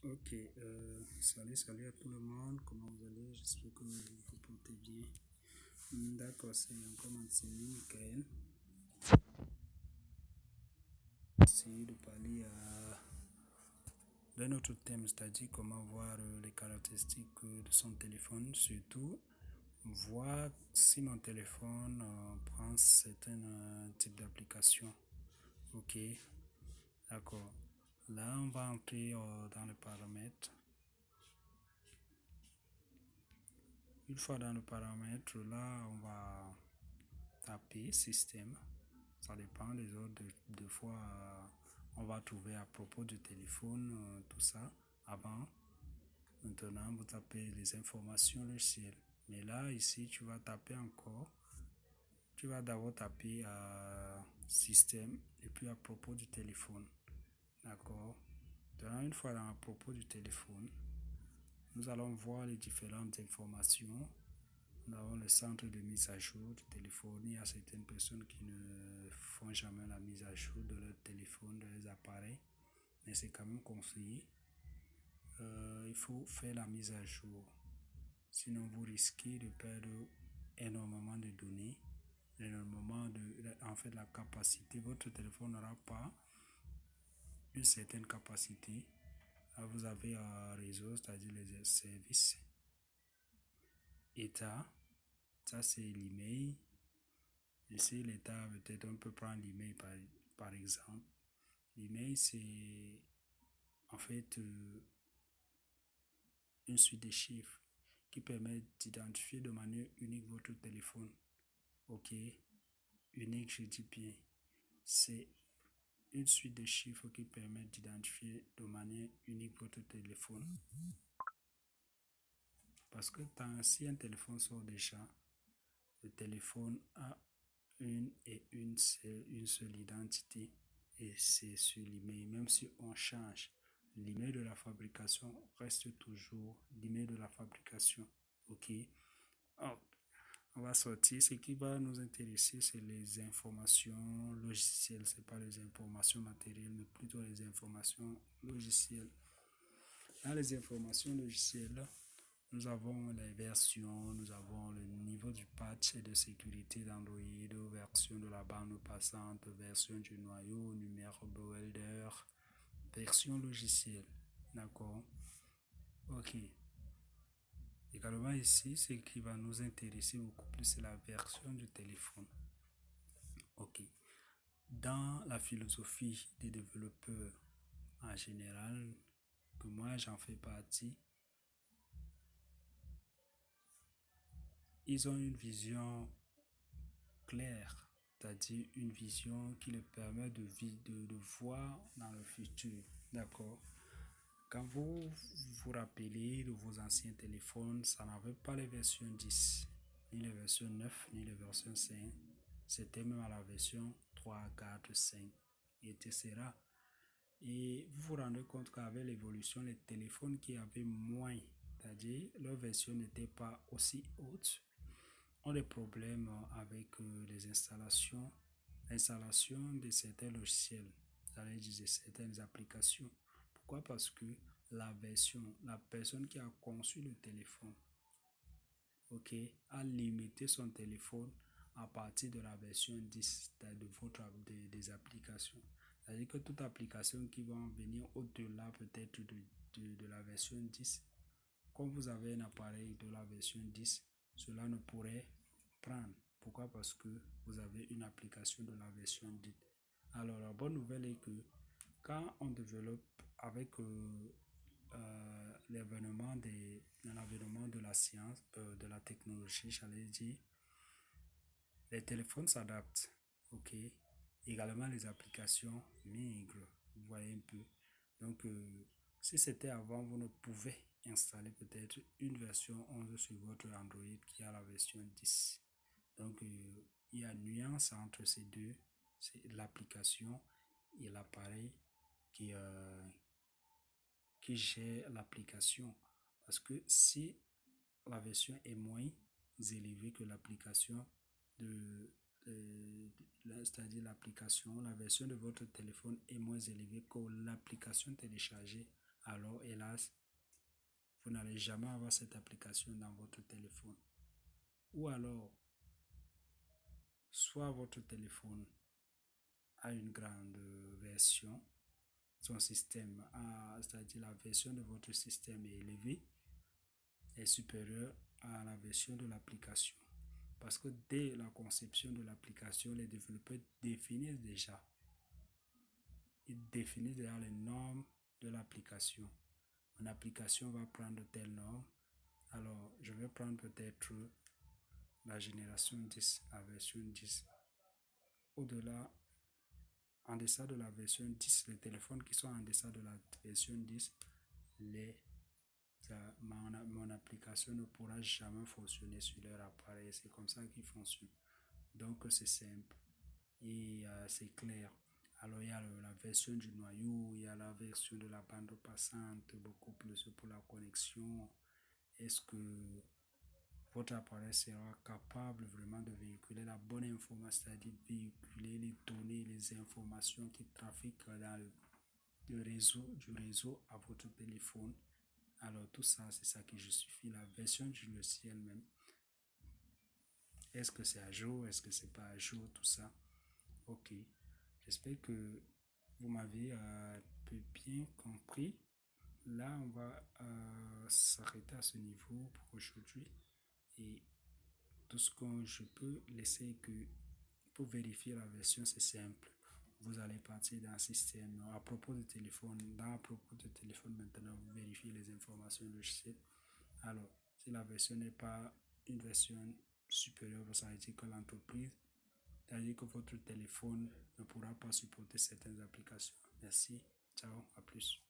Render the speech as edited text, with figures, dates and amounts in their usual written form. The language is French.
Ok, salut à tout le monde, comment vous allez? J'espère que vous vous portez bien. D'accord, c'est encore Mansini, Michael. Essayer de parler d'un autre thème, c'est-à-dire comment voir les caractéristiques de son téléphone, surtout voir si mon téléphone prend certains types d'applications. Ok, d'accord. Là, on va entrer dans les paramètres. Une fois dans le paramètre, là, on va taper système. Ça dépend des autres. Deux fois, on va trouver à propos du téléphone, tout ça. Avant, maintenant, vous tapez les informations logicielles. Mais là, ici, tu vas taper encore. Tu vas d'abord taper système et puis à propos du téléphone. D'accord. Maintenant, une fois dans à propos du téléphone, nous allons voir les différentes informations. Nous avons le centre de mise à jour du téléphone. Il y a certaines personnes qui ne font jamais la mise à jour de leur téléphone, de leurs appareils. Mais c'est quand même conseillé. Il faut faire la mise à jour. Sinon, vous risquez de perdre énormément de données. En fait, la capacité, votre téléphone n'aura pas une certaine capacité. Là, vous avez un réseau, c'est-à-dire les services. État, ça c'est l'email. Ici, l'état, peut-être on peut prendre l'email par exemple. L'email, c'est en fait une suite de chiffres qui permet d'identifier de manière unique votre téléphone. Ok, unique, je dis bien. C'est une suite de chiffres qui permet d'identifier de manière unique votre téléphone. Parce que si un téléphone sort déjà, le téléphone a une seule identité et c'est sur l'email. Même si on change, l'email de la fabrication reste toujours l'email de la fabrication. Ok. Hop. On va sortir. Ce qui va nous intéresser, c'est les informations logicielles. Ce n'est pas les informations matérielles, mais plutôt les informations logicielles. Dans les informations logicielles, nous avons les versions, nous avons le niveau du patch et de sécurité d'Android, version de la bande passante, version du noyau, numéro builder, version logicielle. D'accord? Ok. Également ici, ce qui va nous intéresser beaucoup plus, c'est la version du téléphone. Ok. Dans la philosophie des développeurs en général, que moi j'en fais partie, ils ont une vision claire, c'est-à-dire une vision qui leur permet de voir dans le futur. D'accord? Quand vous vous rappelez de vos anciens téléphones, ça n'avait pas les versions 10, ni les versions 9, ni les versions 5. C'était même à la version 3, 4, 5, etc. Et vous vous rendez compte qu'avec l'évolution, les téléphones qui avaient moins, c'est-à-dire leur version n'était pas aussi haute, ont des problèmes avec l'installation de certains logiciels, c'est-à-dire de certaines applications. Pourquoi? Parce que la personne qui a conçu le téléphone, ok, a limité son téléphone à partir de la version 10 des applications. C'est-à-dire que toute application qui va venir au-delà peut-être de la version 10, quand vous avez un appareil de la version 10, cela ne pourrait prendre. Pourquoi? Parce que vous avez une application de la version 10. Alors, la bonne nouvelle est que quand on développe avec l'avènement de la science, de la technologie, j'allais dire, les téléphones s'adaptent. Ok. Également, les applications migrent. Vous voyez un peu. Donc, si c'était avant, vous ne pouvez installer peut-être une version 11 sur votre Android qui a la version 10. Donc, il y a une nuance entre ces deux. C'est l'application et l'appareil qui gère l'application. Parce que si la version est moins élevée que l'application c'est-à-dire l'application, la version de votre téléphone est moins élevée que l'application téléchargée alors hélas, vous n'allez jamais avoir cette application dans votre téléphone. Ou alors, soit votre téléphone a une grande version, son système, c'est-à-dire la version de votre système est élevée, est supérieure à la version de l'application. Parce que dès la conception de l'application, les développeurs définissent déjà les normes de l'application. Mon application va prendre telle norme. Alors, je vais prendre peut-être la génération 10, la version 10. Au-delà, en deçà de la version 10, les téléphones qui sont en deçà de la version 10, mon application ne pourra jamais fonctionner sur leur appareil. C'est comme ça qu'il fonctionne. Donc, c'est simple et c'est clair. Alors, il y a la version du noyau, il y a la version de la bande passante, beaucoup plus pour la connexion. Est-ce que votre appareil sera capable vraiment de véhiculer la bonne information, c'est-à-dire véhiculer les données, les informations qui trafiquent dans le réseau à votre téléphone. Alors tout ça, c'est ça qui justifie la version du logiciel même. Est-ce que c'est à jour, est-ce que c'est pas à jour, tout ça. Ok, j'espère que vous m'avez bien compris. Là, on va s'arrêter à ce niveau pour aujourd'hui. Et tout ce que je peux laisser que pour vérifier la version, c'est simple. Vous allez partir dans un système à propos du téléphone. À propos du téléphone, maintenant, vous vérifiez les informations logicielles. Alors, si la version n'est pas une version supérieure, ça veut dire que l'entreprise, ça veut dire que votre téléphone ne pourra pas supporter certaines applications. Merci. Ciao. À plus.